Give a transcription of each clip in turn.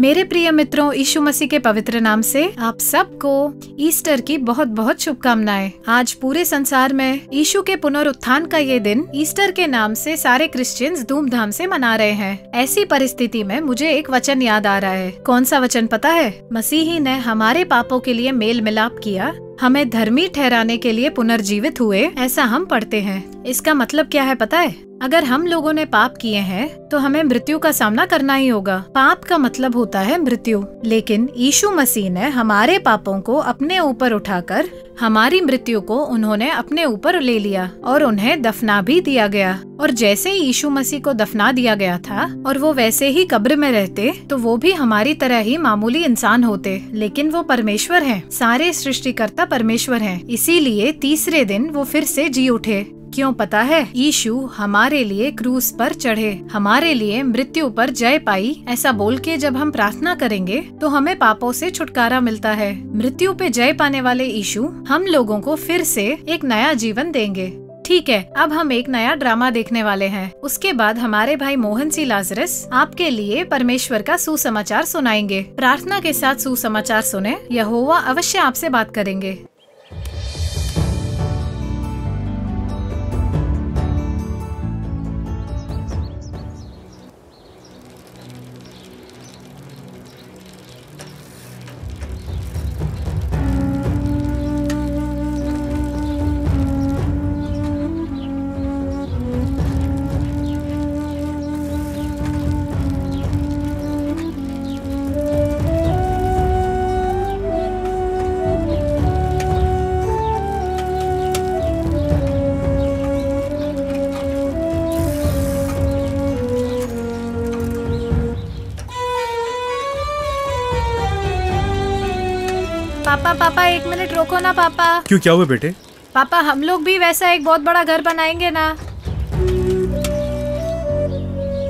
मेरे प्रिय मित्रों, यीशु मसीह के पवित्र नाम से आप सबको ईस्टर की बहुत बहुत शुभकामनाएं। आज पूरे संसार में यीशु के पुनरुत्थान का ये दिन ईस्टर के नाम से सारे क्रिश्चियंस धूमधाम से मना रहे हैं। ऐसी परिस्थिति में मुझे एक वचन याद आ रहा है। कौन सा वचन पता है? मसीही ने हमारे पापों के लिए मेल मिलाप किया, हमें धर्मी ठहराने के लिए पुनर्जीवित हुए, ऐसा हम पढ़ते हैं। इसका मतलब क्या है पता है? अगर हम लोगों ने पाप किए हैं तो हमें मृत्यु का सामना करना ही होगा। पाप का मतलब होता है मृत्यु, लेकिन यीशु मसीह ने हमारे पापों को अपने ऊपर उठाकर हमारी मृत्यु को उन्होंने अपने ऊपर ले लिया और उन्हें दफना भी दिया गया। और जैसे ही यीशु मसीह को दफना दिया गया था और वो वैसे ही कब्र में रहते, तो वो भी हमारी तरह ही मामूली इंसान होते, लेकिन वो परमेश्वर हैं। सारे सृष्टिकर्ता परमेश्वर हैं। इसीलिए तीसरे दिन वो फिर से जी उठे। क्यों पता है? यीशु हमारे लिए क्रूस पर चढ़े, हमारे लिए मृत्यु पर जय पाई। ऐसा बोल के जब हम प्रार्थना करेंगे तो हमें पापों से छुटकारा मिलता है। मृत्यु पे जय पाने वाले यीशु हम लोगों को फिर से एक नया जीवन देंगे। ठीक है, अब हम एक नया ड्रामा देखने वाले हैं। उसके बाद हमारे भाई मोहन सी लाजरस आपके लिए परमेश्वर का सुसमाचार सुनाएंगे। प्रार्थना के साथ सुसमाचार सुने, यहोवा अवश्य आपसे बात करेंगे। पापा एक मिनट रोको ना पापा। क्यों, क्या हुआ बेटे? पापा हम लोग भी वैसा एक बहुत बड़ा घर बनाएंगे ना।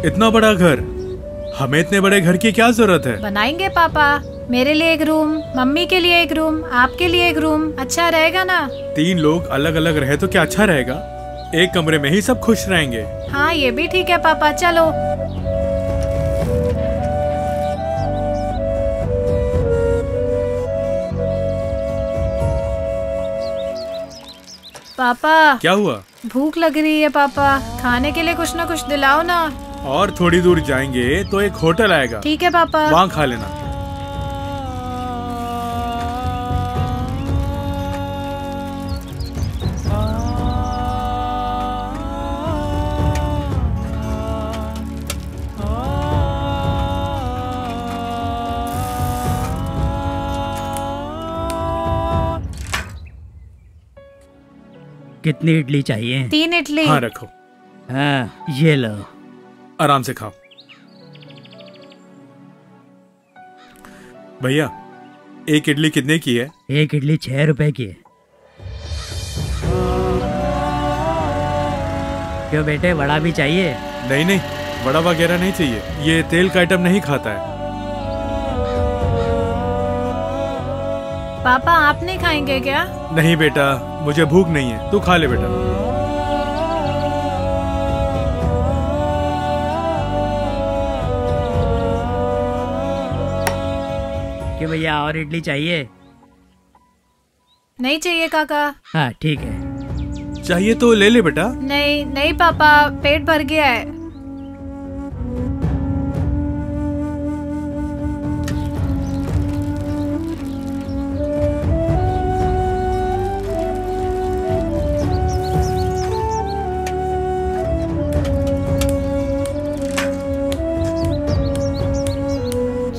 इतना बड़ा घर? हमें इतने बड़े घर की क्या जरूरत है? बनाएंगे पापा। मेरे लिए एक रूम, मम्मी के लिए एक रूम, आपके लिए एक रूम। अच्छा रहेगा ना? 3 लोग अलग अलग रहे तो क्या अच्छा रहेगा? एक कमरे में ही सब खुश रहेंगे। हाँ ये भी ठीक है पापा, चलो। पापा क्या हुआ? भूख लग रही है पापा, खाने के लिए कुछ न कुछ दिलाओ ना। और थोड़ी दूर जाएंगे तो एक होटल आएगा, ठीक है पापा, वहाँ खा लेना। कितनी इडली चाहिए? 3 इडली। हाँ रखो। हाँ ये लो। आराम से खाओ। भैया एक इडली कितने की है? एक इडली 6 रुपए की है। क्यों बेटे, वड़ा भी चाहिए? नहीं नहीं, वड़ा वगैरह नहीं चाहिए, ये तेल का आइटम नहीं खाता है। पापा आप नहीं खाएंगे क्या? नहीं बेटा, मुझे भूख नहीं है, तू खा ले बेटा। कि भैया और इडली चाहिए? नहीं चाहिए काका। हाँ ठीक है। चाहिए तो ले ले बेटा। नहीं नहीं पापा, पेट भर गया है।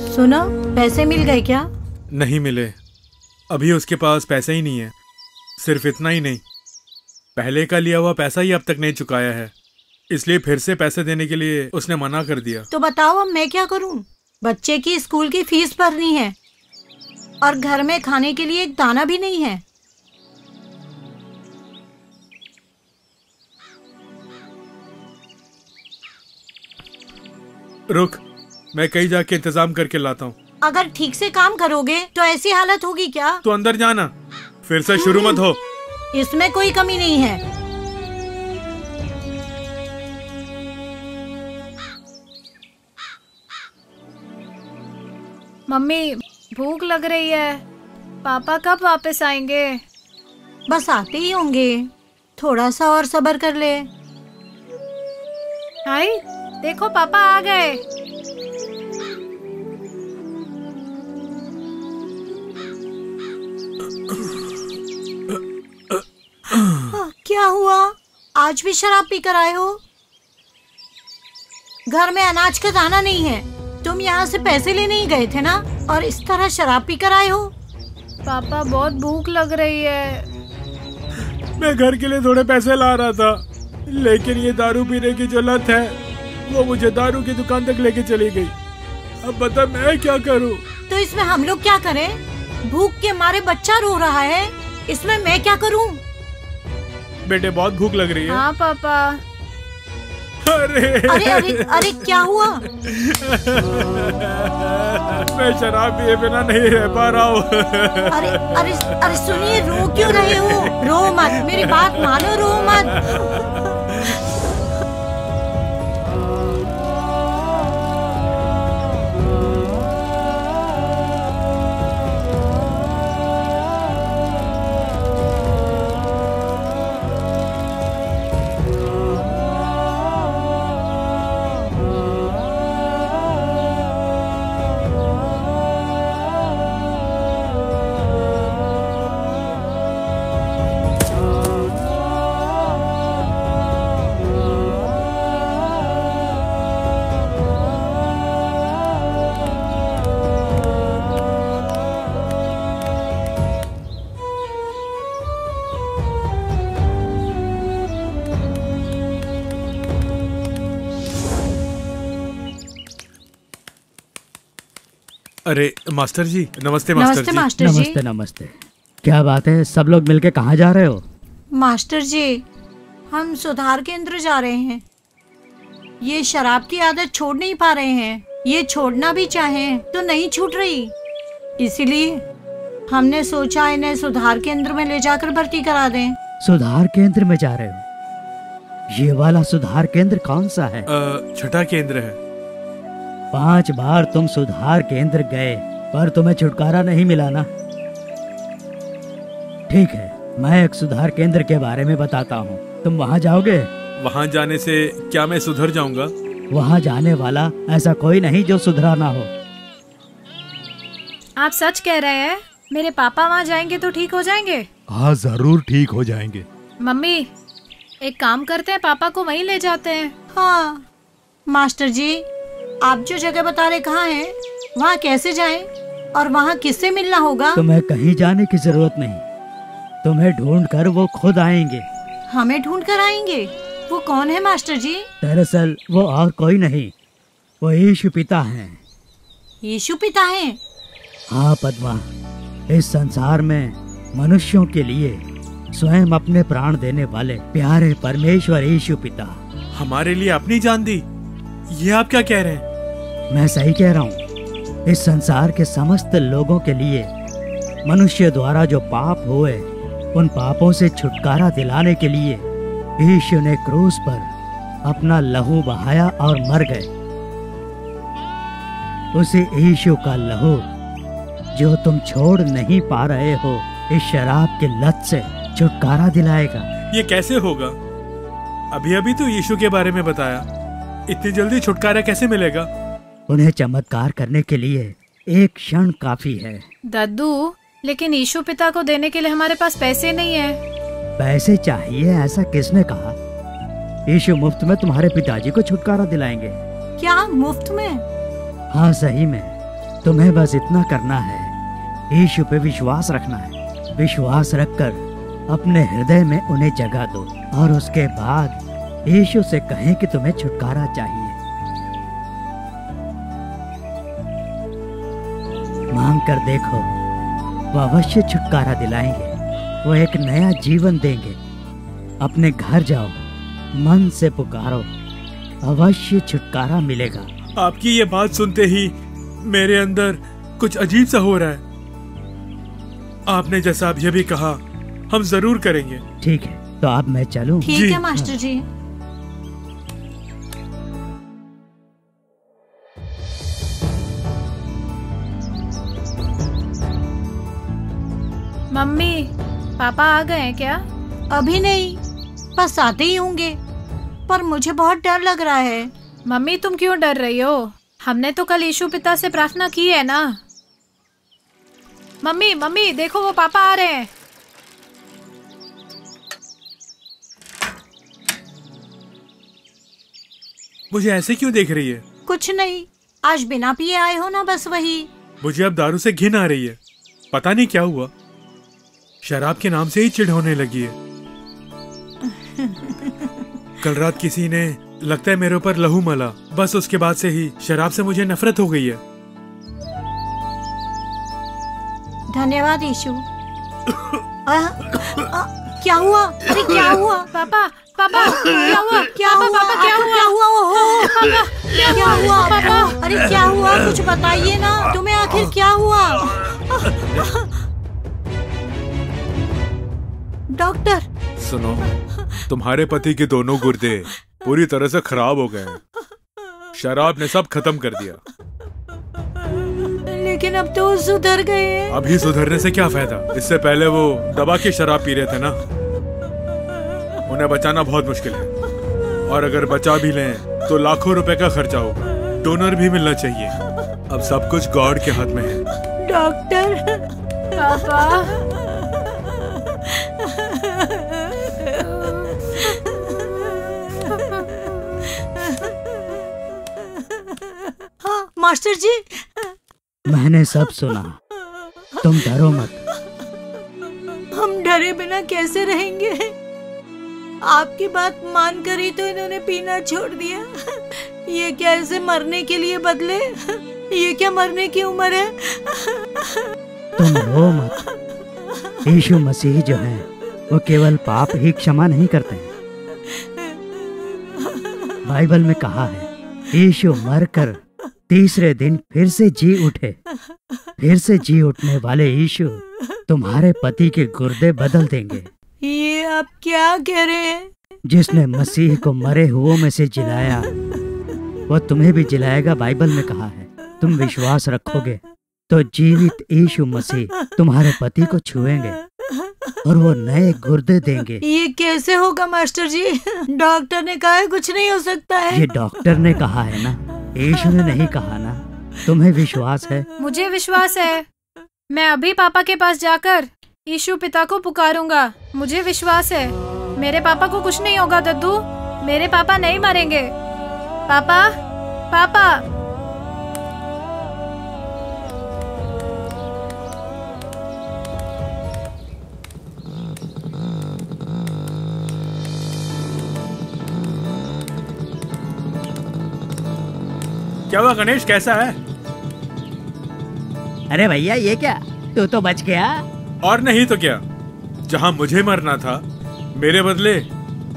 सुनो, पैसे मिल गए क्या? नहीं मिले, अभी उसके पास पैसे ही नहीं है। सिर्फ इतना ही नहीं, पहले का लिया हुआ पैसा ही अब तक नहीं चुकाया है, इसलिए फिर से पैसे देने के लिए उसने मना कर दिया। तो बताओ अब मैं क्या करूं? बच्चे की स्कूल की फीस भरनी है और घर में खाने के लिए एक दाना भी नहीं है। रुक, मैं कहीं जाके इंतजाम करके लाता हूँ। अगर ठीक से काम करोगे तो ऐसी हालत होगी क्या? तो अंदर जाना, फिर से शुरू मत हो। इसमें कोई कमी नहीं है। मम्मी भूख लग रही है। पापा कब वापस आएंगे? बस आते ही होंगे, थोड़ा सा और सब्र कर ले। हाय देखो पापा आ गए। क्या हुआ, आज भी शराब पी कर आए हो? घर में अनाज का दाना नहीं है, तुम यहाँ से पैसे लेने ही गए थे ना, और इस तरह शराब पी कर आए हो? पापा बहुत भूख लग रही है। मैं घर के लिए थोड़े पैसे ला रहा था, लेकिन ये दारू पीने की जो लत है वो मुझे दारू की दुकान तक लेके चली गई। अब बता मैं क्या करूं? तो इसमें हम लोग क्या करें? भूख के मारे बच्चा रो रहा है, इसमें मैं क्या करूं? बेटे बहुत भूख लग रही है। हाँ पापा। अरे अरे अरे अरे क्या हुआ? मैं शराब पिए बिना नहीं रह पा रहा हूँ। अरे अरे अरे सुनिए, रो क्यों रहे हो? रो मत, मेरी बात मानो, रो मत। अरे मास्टर जी, नमस्ते नमस्ते मास्टर जी। नमस्ते नमस्ते। क्या बात है, सब लोग मिलके कहाँ जा रहे हो? मास्टर जी, हम सुधार केंद्र जा रहे हैं। ये शराब की आदत छोड़ नहीं पा रहे हैं, ये छोड़ना भी चाहें तो नहीं छूट रही, इसीलिए हमने सोचा इन्हें सुधार केंद्र में ले जाकर भर्ती करा दें। सुधार केंद्र में जा रहे हो? ये वाला सुधार केंद्र कौन सा है? छठा केंद्र है। 5 बार तुम सुधार केंद्र गए पर तुम्हें छुटकारा नहीं मिला ना? ठीक है, मैं एक सुधार केंद्र के बारे में बताता हूँ, तुम वहाँ जाओगे? वहाँ जाने से क्या मैं सुधर जाऊंगा? वहाँ जाने वाला ऐसा कोई नहीं जो सुधरा ना हो। आप सच कह रहे हैं? मेरे पापा वहाँ जाएंगे तो ठीक हो जाएंगे? हाँ जरूर ठीक हो जाएंगे। मम्मी एक काम करते हैं, पापा को वहीं ले जाते हैं। हाँ मास्टर जी, आप जो जगह बता रहे कहाँ है, वहाँ कैसे जाएं और वहाँ किससे मिलना होगा? तुम्हें कहीं जाने की जरूरत नहीं, तुम्हें ढूंढ कर वो खुद आएंगे। हमें ढूंढ कर आएंगे? वो कौन है मास्टर जी? दरअसल वो और कोई नहीं, वो यीशु पिता हैं। यीशु पिता हैं? हाँ पद्मा, इस संसार में मनुष्यों के लिए स्वयं अपने प्राण देने वाले प्यारे परमेश्वर यीशु पिता। हमारे लिए अपनी जान दी, ये आप क्या कह रहे हैं? मैं सही कह रहा हूँ। इस संसार के समस्त लोगों के लिए मनुष्य द्वारा जो पाप हुए, उन पापों से छुटकारा दिलाने के लिए यीशु ने क्रूस पर अपना लहू बहाया और मर गए। उसी यीशु का लहू जो तुम छोड़ नहीं पा रहे हो, इस शराब की लत से छुटकारा दिलाएगा। ये कैसे होगा? अभी अभी तो यीशु के बारे में बताया, इतनी जल्दी छुटकारा कैसे मिलेगा? उन्हें चमत्कार करने के लिए एक क्षण काफी है। दादू, लेकिन यीशु पिता को देने के लिए हमारे पास पैसे नहीं है। पैसे चाहिए ऐसा किसने कहा? यीशु मुफ्त में तुम्हारे पिताजी को छुटकारा दिलाएंगे। क्या मुफ्त में? हाँ सही में, तुम्हें बस इतना करना है, यीशु पे विश्वास रखना है। विश्वास रखकर अपने हृदय में उन्हें जगह दो और उसके बाद यीशु से कहें कि तुम्हें छुटकारा चाहिए। मांग कर देखो, वो अवश्य छुटकारा दिलाएंगे, वो एक नया जीवन देंगे। अपने घर जाओ, मन से पुकारो, अवश्य छुटकारा मिलेगा। आपकी ये बात सुनते ही मेरे अंदर कुछ अजीब सा हो रहा है। आपने जैसा अब ये भी कहा, हम जरूर करेंगे। ठीक है, तो अब मैं चलूं? ठीक है मास्टर जी। मम्मी, पापा आ गए हैं क्या? अभी नहीं, बस आते ही होंगे, पर मुझे बहुत डर लग रहा है। मम्मी, तुम क्यों डर रही हो? हमने तो कल यीशु पिता से प्रार्थना की है ना। मम्मी मम्मी, देखो वो पापा आ रहे हैं। मुझे ऐसे क्यों देख रही है? कुछ नहीं, आज बिना पिए आए हो ना, बस वही। मुझे अब दारू से घिन आ रही है। पता नहीं क्या हुआ, शराब के नाम से ही चिढ़ होने लगी है। कल रात किसी ने, लगता है मेरे ऊपर लहू मला, बस उसके बाद से ही शराब से मुझे नफरत हो गई है। धन्यवाद यीशु। क्या हुआ? अरे क्या हुआ? पापा पापा, क्या हुआ? क्या हुआ? पापा क्या हुआ? क्या हुआ? ओहो, पापा क्या हुआ? पापा? अरे क्या हुआ? कुछ बताइए ना, तुम्हें आखिर क्या हुआ? डॉक्टर, सुनो, तुम्हारे पति के दोनों गुर्दे पूरी तरह से खराब हो गए हैं। शराब ने सब खत्म कर दिया। लेकिन अब तो सुधर गए हैं। अभी सुधरने से क्या फायदा? इससे पहले वो दबा के शराब पी रहे थे ना। उन्हें बचाना बहुत मुश्किल है, और अगर बचा भी लें तो लाखों रुपए का खर्चा होगा। डोनर भी मिलना चाहिए। अब सब कुछ गॉड के हाथ में है। डॉक्टर, पापा हाँ मास्टर जी। मैंने सब सुना, तुम डरो मत। हम डरे बिना कैसे रहेंगे? आपकी बात मानकर ही तो इन्होंने पीना छोड़ दिया। ये क्या ऐसे मरने के लिए बदले? ये क्या मरने की उम्र है? तुम रो मत। यीशु मसीह जो है वो केवल पाप ही क्षमा नहीं करते हैं। बाइबल में कहा है, यीशु मरकर तीसरे दिन फिर से जी उठे। फिर से जी उठने वाले यीशु तुम्हारे पति के गुर्दे बदल देंगे। ये आप क्या कह रहे हैं? जिसने मसीह को मरे हुओं में से जिलाया, वो तुम्हें भी जिलाएगा। बाइबल में कहा है, तुम विश्वास रखोगे तो जीवित यीशु मसीह तुम्हारे पति को छुएंगे और वो नए गुर्दे देंगे। ये कैसे होगा मास्टर जी? डॉक्टर ने कहा है कुछ नहीं हो सकता है। ये डॉक्टर ने कहा है ना, यीशु ने नहीं कहा ना। तुम्हें विश्वास है? मुझे विश्वास है। मैं अभी पापा के पास जाकर यीशु पिता को पुकारूंगा। मुझे विश्वास है मेरे पापा को कुछ नहीं होगा। दद्दू, मेरे पापा नहीं मरेंगे। पापा पापा। क्या हुआ गणेश, कैसा है? अरे भैया, ये क्या, तू तो बच गया। और नहीं तो क्या, जहां मुझे मरना था मेरे बदले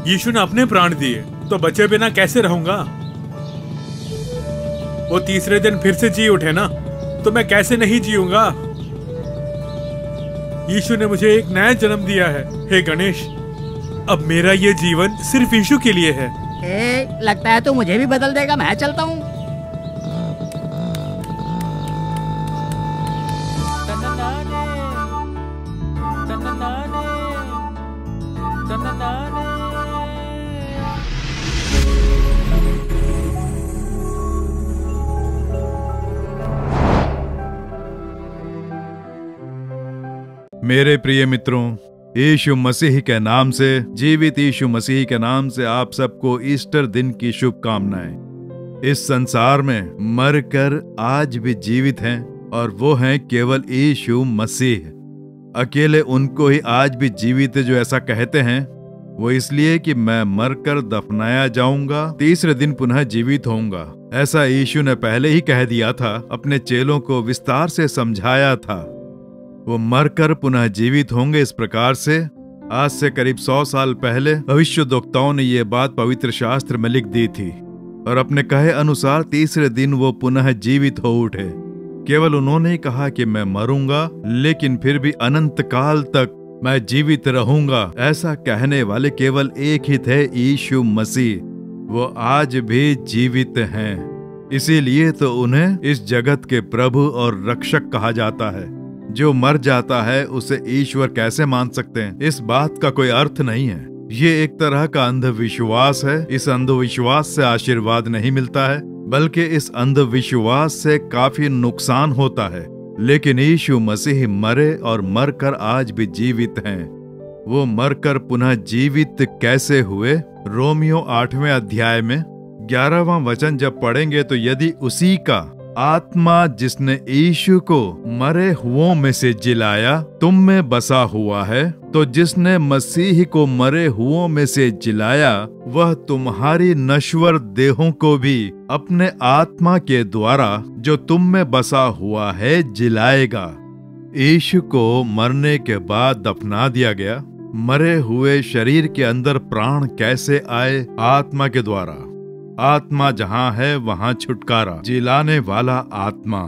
यीशु ने अपने प्राण दिए, तो बचे बिना कैसे रहूंगा? वो तीसरे दिन फिर से जी उठे ना, तो मैं कैसे नहीं जीऊंगा? यीशु ने मुझे एक नया जन्म दिया है। हे गणेश, अब मेरा ये जीवन सिर्फ यीशु के लिए है। लगता है तू मुझे भी बदल देगा। मैं चलता हूँ। मेरे प्रिय मित्रों, यीशु मसीह के नाम से, जीवित यीशु मसीह के नाम से आप सबको ईस्टर दिन की शुभकामनाएं। इस संसार में मरकर आज भी जीवित हैं, और वो हैं केवल यीशु मसीह। अकेले उनको ही आज भी जीवित है जो ऐसा कहते हैं। वो इसलिए कि मैं मरकर दफनाया जाऊंगा, तीसरे दिन पुनः जीवित होऊंगा। ऐसा यीशु ने पहले ही कह दिया था, अपने चेलों को विस्तार से समझाया था। वो मरकर पुनः जीवित होंगे। इस प्रकार से आज से करीब 100 साल पहले भविष्यद्वक्ताओं ने ये बात पवित्र शास्त्र में लिख दी थी, और अपने कहे अनुसार तीसरे दिन वो पुनः जीवित हो उठे। केवल उन्होंने ही कहा कि मैं मरूंगा, लेकिन फिर भी अनंत काल तक मैं जीवित रहूंगा। ऐसा कहने वाले केवल एक ही थे, यीशु मसीह। वो आज भी जीवित हैं। इसीलिए तो उन्हें इस जगत के प्रभु और रक्षक कहा जाता है। जो मर जाता है उसे ईश्वर कैसे मान सकते हैं? इस बात का कोई अर्थ नहीं है। ये एक तरह का अंधविश्वास है। इस अंधविश्वास से आशीर्वाद नहीं मिलता है, बल्कि इस अंधविश्वास से काफी नुकसान होता है। लेकिन यीशु मसीह मरे और मरकर आज भी जीवित हैं। वो मरकर पुनः जीवित कैसे हुए? रोमियो 8वें अध्याय में 11वां वचन जब पढ़ेंगे तो यदि उसी का आत्मा जिसने यीशु को मरे हुओं में से जिलाया तुम में बसा हुआ है, तो जिसने मसीह को मरे हुओं में से जिलाया वह तुम्हारी नश्वर देहों को भी अपने आत्मा के द्वारा जो तुम में बसा हुआ है जिलाएगा। यीशु को मरने के बाद दफना दिया गया। मरे हुए शरीर के अंदर प्राण कैसे आए? आत्मा के द्वारा। आत्मा जहां है वहां छुटकारा। जिलाने वाला आत्मा,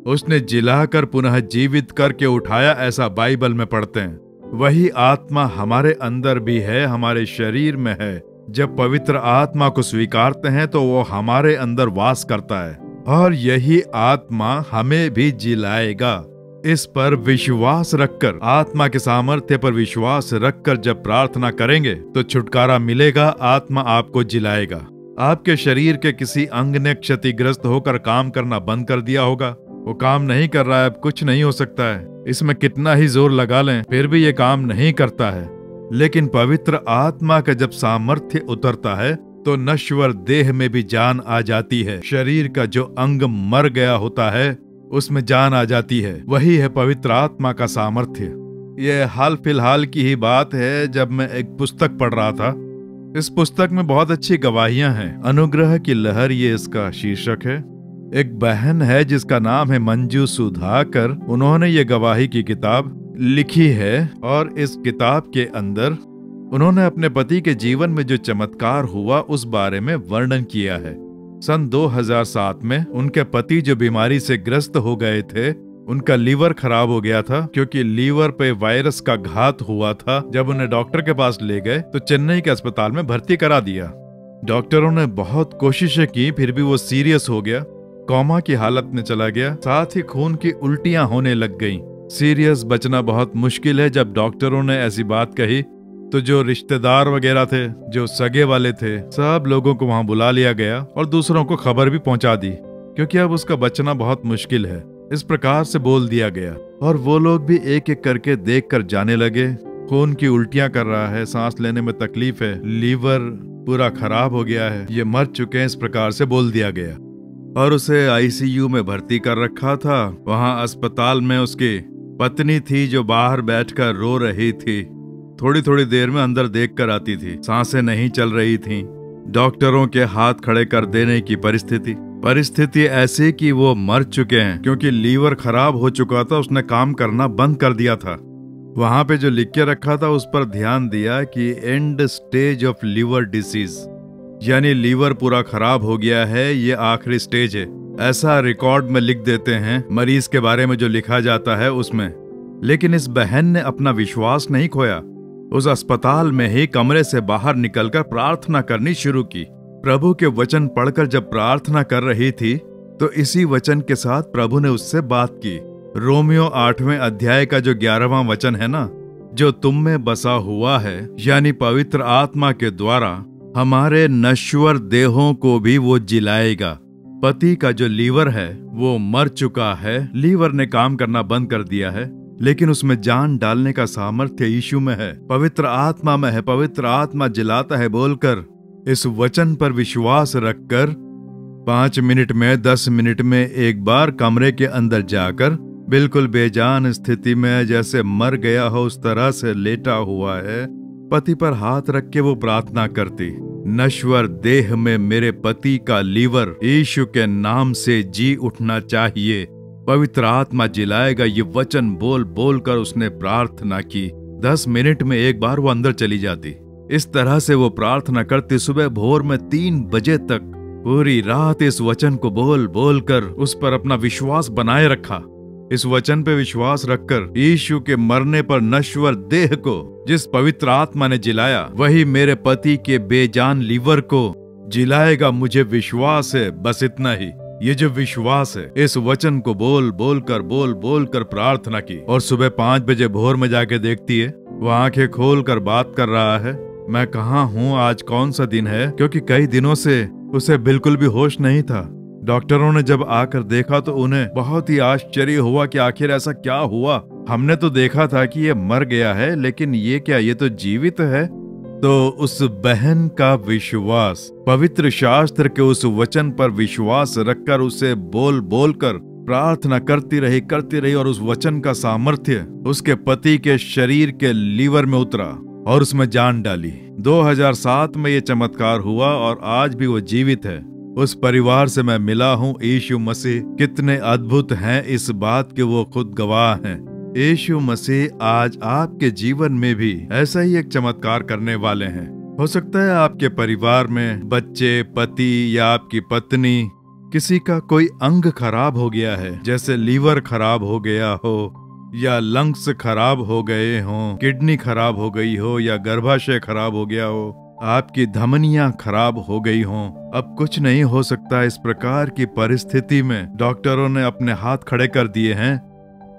उसने जिलाकर पुनः जीवित करके उठाया, ऐसा बाइबल में पढ़ते हैं। वही आत्मा हमारे अंदर भी है, हमारे शरीर में है। जब पवित्र आत्मा को स्वीकारते हैं तो वो हमारे अंदर वास करता है और यही आत्मा हमें भी जिलाएगा। इस पर विश्वास रखकर, आत्मा के सामर्थ्य पर विश्वास रखकर जब प्रार्थना करेंगे तो छुटकारा मिलेगा। आत्मा आपको जिलाएगा। आपके शरीर के किसी अंग ने क्षतिग्रस्त होकर काम करना बंद कर दिया होगा। वो काम नहीं कर रहा है, अब कुछ नहीं हो सकता है। इसमें कितना ही जोर लगा लें फिर भी ये काम नहीं करता है। लेकिन पवित्र आत्मा का जब सामर्थ्य उतरता है तो नश्वर देह में भी जान आ जाती है। शरीर का जो अंग मर गया होता है उसमें जान आ जाती है। वही है पवित्र आत्मा का सामर्थ्य। ये हाल फिलहाल की ही बात है, जब मैं एक पुस्तक पढ़ रहा था। इस पुस्तक में बहुत अच्छी गवाहियां हैं। अनुग्रह की लहर ये इसका शीर्षक है। एक बहन है जिसका नाम है मंजू सुधाकर। उन्होंने ये गवाही की किताब लिखी है और इस किताब के अंदर उन्होंने अपने पति के जीवन में जो चमत्कार हुआ उस बारे में वर्णन किया है। सन 2007 में उनके पति जो बीमारी से ग्रस्त हो गए थे, उनका लीवर खराब हो गया था क्योंकि लीवर पे वायरस का घात हुआ था। जब उन्हें डॉक्टर के पास ले गए तो चेन्नई के अस्पताल में भर्ती करा दिया। डॉक्टरों ने बहुत कोशिशें की, फिर भी वो सीरियस हो गया, कोमा की हालत में चला गया। साथ ही खून की उल्टियां होने लग गईं। सीरियस बचना बहुत मुश्किल है। जब डॉक्टरों ने ऐसी बात कही तो जो रिश्तेदार वगैरह थे, जो सगे वाले थे, सब लोगों को वहां बुला लिया गया और दूसरों को खबर भी पहुंचा दी, क्योंकि अब उसका बचना बहुत मुश्किल है। इस प्रकार से बोल दिया गया और वो लोग भी एक एक करके देख कर जाने लगे। खून की उल्टियां कर रहा है, सांस लेने में तकलीफ है, लीवर पूरा खराब हो गया है, ये मर चुके हैं, इस प्रकार से बोल दिया गया। और उसे आईसीयू में भर्ती कर रखा था। वहां अस्पताल में उसकी पत्नी थी जो बाहर बैठकर रो रही थी। थोड़ी थोड़ी देर में अंदर देख कर आती थी। सांसें नहीं चल रही थीं। डॉक्टरों के हाथ खड़े कर देने की परिस्थिति ऐसी कि वो मर चुके हैं, क्योंकि लीवर खराब हो चुका था, उसने काम करना बंद कर दिया था। वहां पे जो लिख के रखा था उस पर ध्यान दिया कि end stage of liver disease, यानी लीवर पूरा खराब हो गया है, ये आखिरी स्टेज है। ऐसा रिकॉर्ड में लिख देते हैं मरीज के बारे में जो लिखा जाता है उसमें। लेकिन इस बहन ने अपना विश्वास नहीं खोया। उस अस्पताल में ही कमरे से बाहर निकलकर प्रार्थना करनी शुरू की। प्रभु के वचन पढ़कर जब प्रार्थना कर रही थी तो इसी वचन के साथ प्रभु ने उससे बात की। रोमियो 8वें अध्याय का जो 11वां वचन है ना, जो तुम में बसा हुआ है, यानी पवित्र आत्मा के द्वारा हमारे नश्वर देहों को भी वो जिलाएगा। पति का जो लीवर है वो मर चुका है, लीवर ने काम करना बंद कर दिया है, लेकिन उसमें जान डालने का सामर्थ्य यीशु में है, पवित्र आत्मा में है। पवित्र आत्मा जिलाता है बोलकर इस वचन पर विश्वास रखकर 5 मिनट में 10 मिनट में एक बार कमरे के अंदर जाकर बिल्कुल बेजान स्थिति में जैसे मर गया हो उस तरह से लेटा हुआ है, पति पर हाथ रख के वो प्रार्थना करती, नश्वर देह में मेरे पति का लीवर यीशु के नाम से जी उठना चाहिए, पवित्र आत्मा जिलाएगा। ये वचन बोल बोल कर उसने प्रार्थना की। 10 मिनट में एक बार वो अंदर चली जाती। इस तरह से वो प्रार्थना करती। सुबह भोर में 3 बजे तक पूरी रात इस वचन को बोल बोल कर उस पर अपना विश्वास बनाए रखा। इस वचन पे विश्वास रखकर यीशु के मरने पर नश्वर देह को जिस पवित्र आत्मा ने जिलाया, वही मेरे पति के बेजान लीवर को जिलाएगा। मुझे विश्वास है, बस इतना ही। ये जो विश्वास है, इस वचन को बोल बोल कर प्रार्थना की और सुबह 5 बजे भोर में जाके देखती है, वो आंखें खोल कर बात कर रहा है, मैं कहाँ हूँ, आज कौन सा दिन है, क्योंकि कई दिनों से उसे बिल्कुल भी होश नहीं था। डॉक्टरों ने जब आकर देखा तो उन्हें बहुत ही आश्चर्य हुआ कि आखिर ऐसा क्या हुआ। हमने तो देखा था कि ये मर गया है, लेकिन ये क्या, ये तो जीवित है। तो उस बहन का विश्वास, पवित्र शास्त्र के उस वचन पर विश्वास रखकर उसे बोल कर प्रार्थना करती रही और उस वचन का सामर्थ्य उसके पति के शरीर के लीवर में उतरा और उसमें जान डाली। 2007 में ये चमत्कार हुआ और आज भी वो जीवित है। उस परिवार से मैं मिला हूँ। यीशु मसीह कितने अद्भुत हैं इस बात के वो खुद गवाह हैं। यीशु मसीह आज आपके जीवन में भी ऐसा ही एक चमत्कार करने वाले हैं। हो सकता है आपके परिवार में बच्चे, पति या आपकी पत्नी, किसी का कोई अंग खराब हो गया है, जैसे लीवर खराब हो गया हो या लंग्स खराब हो गए हों, किडनी खराब हो गई हो या गर्भाशय खराब हो गया हो, आपकी धमनियां खराब हो गई हों। अब कुछ नहीं हो सकता। इस प्रकार की परिस्थिति में डॉक्टरों ने अपने हाथ खड़े कर दिए हैं।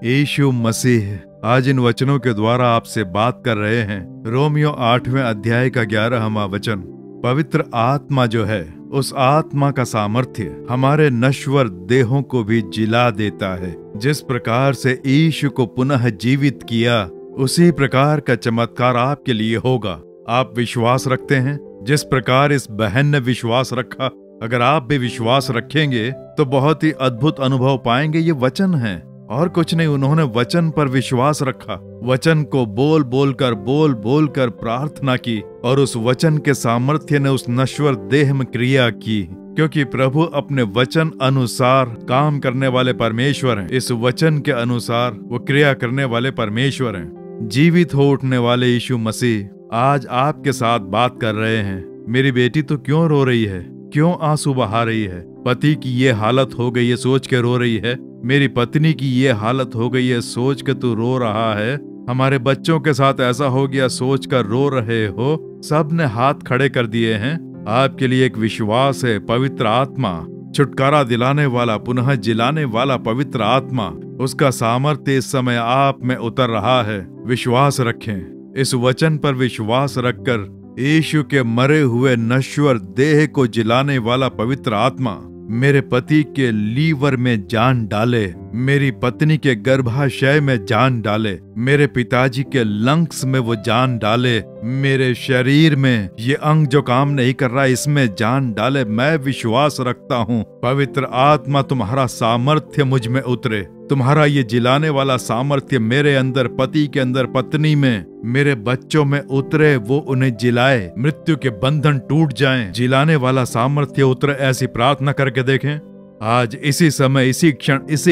यीशु मसीह आज इन वचनों के द्वारा आपसे बात कर रहे हैं। रोमियो 8वें अध्याय का 11वां वचन, पवित्र आत्मा जो है, उस आत्मा का सामर्थ्य हमारे नश्वर देहों को भी जिला देता है। जिस प्रकार से यीशु को पुनः जीवित किया, उसी प्रकार का चमत्कार आपके लिए होगा। आप विश्वास रखते हैं? जिस प्रकार इस बहन ने विश्वास रखा, अगर आप भी विश्वास रखेंगे तो बहुत ही अद्भुत अनुभव पाएंगे। ये वचन है और कुछ नहीं। उन्होंने वचन पर विश्वास रखा, वचन को बोल कर प्रार्थना की और उस वचन के सामर्थ्य ने उस नश्वर देह में क्रिया की, क्योंकि प्रभु अपने वचन अनुसार काम करने वाले परमेश्वर हैं। इस वचन के अनुसार वो क्रिया करने वाले परमेश्वर हैं। जीवित हो उठने वाले यीशु मसीह आज आपके साथ बात कर रहे हैं। मेरी बेटी तो क्यों रो रही है, क्यों आंसू बहा रही है? पति की ये हालत हो गई है सोच के रो रही है। मेरी पत्नी की ये हालत हो गई है सोच के तू रो रहा है। हमारे बच्चों के साथ ऐसा हो गया सोच कर रो रहे हो। सब ने हाथ खड़े कर दिए हैं। आपके लिए एक विश्वास है। पवित्र आत्मा, छुटकारा दिलाने वाला, पुनः जिलाने वाला पवित्र आत्मा, उसका सामर्थ्य इस समय आप में उतर रहा है। विश्वास रखें। इस वचन पर विश्वास रखकर यीशु के मरे हुए नश्वर देह को जिलाने वाला पवित्र आत्मा मेरे पति के लीवर में जान डाले, मेरी पत्नी के गर्भाशय में जान डाले, मेरे पिताजी के लंग्स में वो जान डाले, मेरे शरीर में ये अंग जो काम नहीं कर रहा इसमें जान डाले। मैं विश्वास रखता हूँ पवित्र आत्मा तुम्हारा सामर्थ्य मुझ में उतरे, तुम्हारा ये जिलाने वाला सामर्थ्य मेरे अंदर, पति के अंदर, पत्नी में, मेरे बच्चों में उतरे, वो उन्हें जिलाए, मृत्यु के बंधन टूट जाएं, जिलाने वाला सामर्थ्य उतरे। ऐसी प्रार्थना करके देखें। आज इसी समय, इसी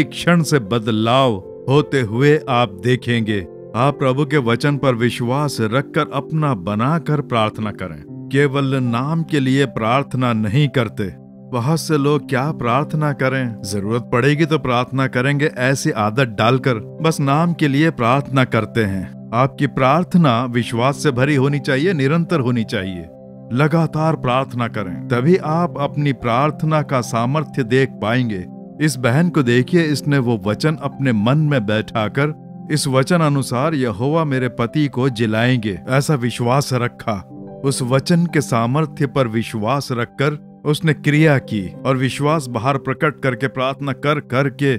क्षण से बदलाव होते हुए आप देखेंगे। आप प्रभु के वचन पर विश्वास रखकर अपना बनाकर प्रार्थना करें। केवल नाम के लिए प्रार्थना नहीं करते। बहुत से लोग क्या प्रार्थना करें, जरूरत पड़ेगी तो प्रार्थना करेंगे, ऐसी आदत डालकर बस नाम के लिए प्रार्थना करते हैं। आपकी प्रार्थना विश्वास से भरी होनी चाहिए, निरंतर होनी चाहिए। लगातार प्रार्थना करें, तभी आप अपनी प्रार्थना का सामर्थ्य देख पाएंगे। इस बहन को देखिए, इसने वो वचन अपने मन में बैठाकर इस वचन अनुसार यहोवा मेरे पति को जिलाएंगे ऐसा विश्वास रखा। उस वचन के सामर्थ्य पर विश्वास रखकर उसने क्रिया की और विश्वास बाहर प्रकट करके प्रार्थना कर करके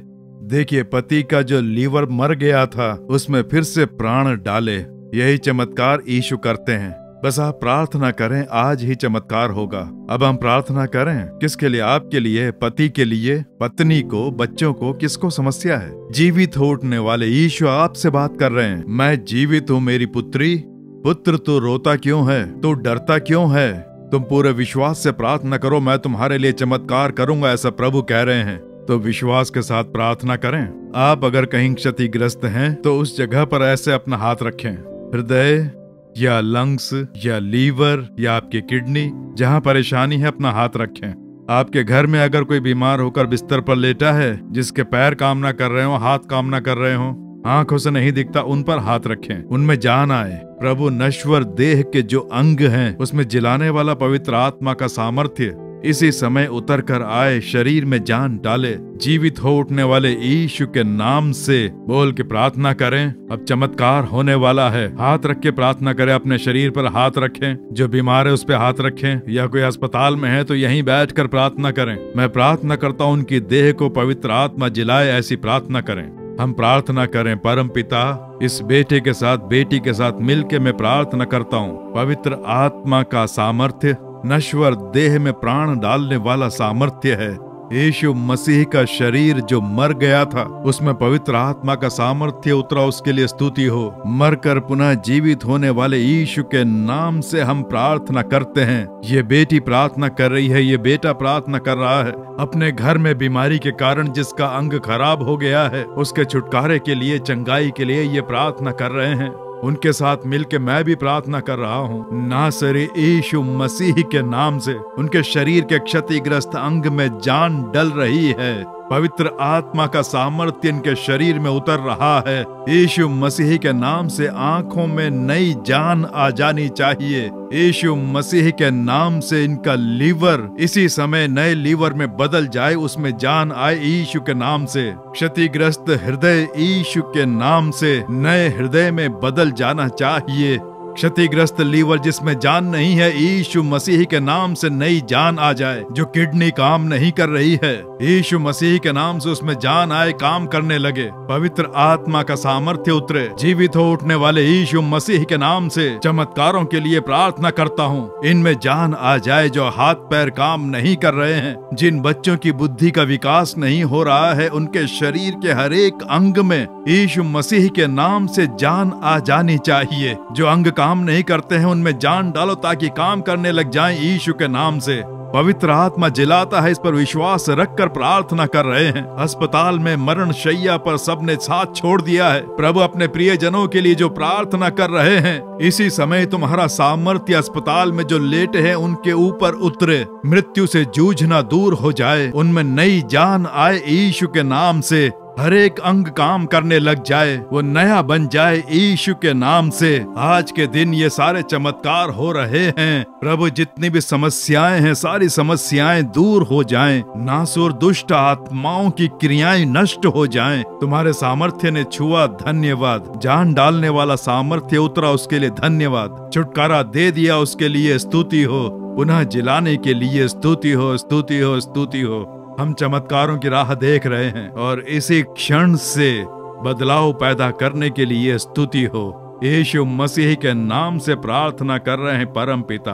देखिए पति का जो लीवर मर गया था उसमें फिर से प्राण डाले। यही चमत्कार यीशु करते हैं। बस आप प्रार्थना करें, आज ही चमत्कार होगा। अब हम प्रार्थना करें किसके लिए? आपके लिए, पति के लिए, पत्नी को, बच्चों को, किसको समस्या है? जीवित हो उठने वाले यीशु आपसे बात कर रहे हैं। मैं जीवित हूँ मेरी पुत्री। पुत्र तू रोता क्यों है? तू डरता क्यों है? तुम पूरे विश्वास से प्रार्थना करो, मैं तुम्हारे लिए चमत्कार करूंगा, ऐसा प्रभु कह रहे हैं। तो विश्वास के साथ प्रार्थना करें। आप अगर कहीं क्षतिग्रस्त हैं तो उस जगह पर ऐसे अपना हाथ रखें। हृदय या लंग्स या लीवर या आपकी किडनी, जहां परेशानी है अपना हाथ रखें। आपके घर में अगर कोई बीमार होकर बिस्तर पर लेटा है, जिसके पैर काम ना कर रहे हो, हाथ काम ना कर रहे हो, आंखों से नहीं दिखता, उन पर हाथ रखें, उनमें जान आए। प्रभु नश्वर देह के जो अंग हैं उसमें जिलाने वाला पवित्र आत्मा का सामर्थ्य इसी समय उतर कर आए, शरीर में जान डाले, जीवित हो उठने वाले यीशु के नाम से बोल के प्रार्थना करें। अब चमत्कार होने वाला है। हाथ रख के प्रार्थना करें, अपने शरीर पर हाथ रखें, जो बीमार है उस पे हाथ रखें, या कोई अस्पताल में है तो यहीं बैठकर प्रार्थना करें। मैं प्रार्थना करता हूँ उनकी देह को पवित्र आत्मा जिलाए, ऐसी प्रार्थना करें। हम प्रार्थना करें। परम पिता, इस बेटे के साथ, बेटी के साथ मिलके मैं प्रार्थना करता हूँ, पवित्र आत्मा का सामर्थ्य, नश्वर देह में प्राण डालने वाला सामर्थ्य है। यीशु मसीह का शरीर जो मर गया था, उसमें पवित्र आत्मा का सामर्थ्य उतरा, उसके लिए स्तुति हो। मरकर पुनः जीवित होने वाले यीशु के नाम से हम प्रार्थना करते हैं। ये बेटी प्रार्थना कर रही है, ये बेटा प्रार्थना कर रहा है, अपने घर में बीमारी के कारण जिसका अंग खराब हो गया है, उसके छुटकारे के लिए, चंगाई के लिए ये प्रार्थना कर रहे हैं। उनके साथ मिलके मैं भी प्रार्थना कर रहा हूँ। नासरी यीशु मसीह के नाम से उनके शरीर के क्षतिग्रस्त अंग में जान डल रही है। पवित्र आत्मा का सामर्थ्य इनके शरीर में उतर रहा है। यीशु मसीह के नाम से आंखों में नई जान आ जानी चाहिए। यीशु मसीह के नाम से इनका लीवर इसी समय नए लीवर में बदल जाए, उसमें जान आए यीशु के नाम से। क्षतिग्रस्त हृदय यीशु के नाम से नए हृदय में बदल जाना चाहिए। क्षतिग्रस्त लीवर जिसमें जान नहीं है, यीशु मसीह के नाम से नई जान आ जाए। जो किडनी काम नहीं कर रही है, यीशु मसीह के नाम से उसमें जान आए, काम करने लगे। पवित्र आत्मा का सामर्थ्य उतरे। जीवित हो उठने वाले यीशु मसीह के नाम से चमत्कारों के लिए प्रार्थना करता हूँ। इनमें जान आ जाए। जो हाथ पैर काम नहीं कर रहे हैं, जिन बच्चों की बुद्धि का विकास नहीं हो रहा है, उनके शरीर के हर एक अंग में यीशु मसीह के नाम से जान आ जानी चाहिए। जो अंग काम नहीं करते हैं, उनमें जान डालो ताकि काम करने लग जाएं यीशु के नाम से। पवित्र आत्मा जिलाता है, इस पर विश्वास रखकर प्रार्थना कर रहे हैं। अस्पताल में मरण शैया पर सबने साथ छोड़ दिया है। प्रभु अपने प्रियजनों के लिए जो प्रार्थना कर रहे हैं, इसी समय तुम्हारा सामर्थ्य अस्पताल में जो लेटे हैं उनके ऊपर उतरे। मृत्यु से जूझना दूर हो जाए, उनमें नई जान आए यीशु के नाम से। हर एक अंग काम करने लग जाए, वो नया बन जाए यीशु के नाम से। आज के दिन ये सारे चमत्कार हो रहे हैं। प्रभु, जितनी भी समस्याएं हैं, सारी समस्याएं दूर हो जाएं। नासुर दुष्ट आत्माओं की क्रियाएं नष्ट हो जाएं। तुम्हारे सामर्थ्य ने छुआ, धन्यवाद। जान डालने वाला सामर्थ्य उतरा, उसके लिए धन्यवाद। छुटकारा दे दिया, उसके लिए स्तुति हो। पुनः जिलाने के लिए स्तुति हो, स्तुति हो, स्तुति हो। हम चमत्कारों की राह देख रहे हैं और इसी क्षण से बदलाव पैदा करने के लिए स्तुति हो। यीशु मसीह के नाम से प्रार्थना कर रहे हैं परम पिता।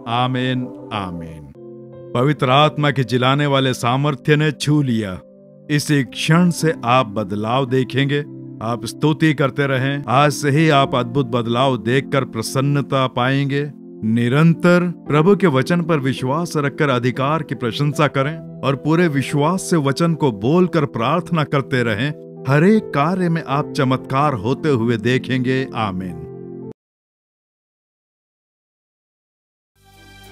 आमीन, आमीन। पवित्र आत्मा के जिलाने वाले सामर्थ्य ने छू लिया। इसी क्षण से आप बदलाव देखेंगे। आप स्तुति करते रहें। आज से ही आप अद्भुत बदलाव देखकर प्रसन्नता पाएंगे। निरंतर प्रभु के वचन पर विश्वास रखकर अधिकार की प्रशंसा करें और पूरे विश्वास से वचन को बोलकर प्रार्थना करते रहें। हर एक कार्य में आप चमत्कार होते हुए देखेंगे। आमीन।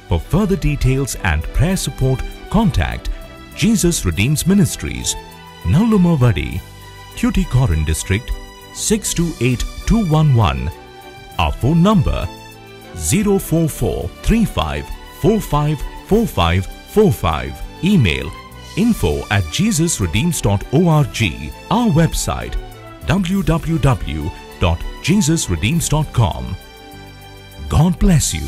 For further details and prayer support, contact Jesus Redeems Ministries, Nallumavadi, Tuticorin District, 628211. Our phone number 04435454545. Email info@jesusredeems.org. Our website www.jesusredeems.com. God bless you.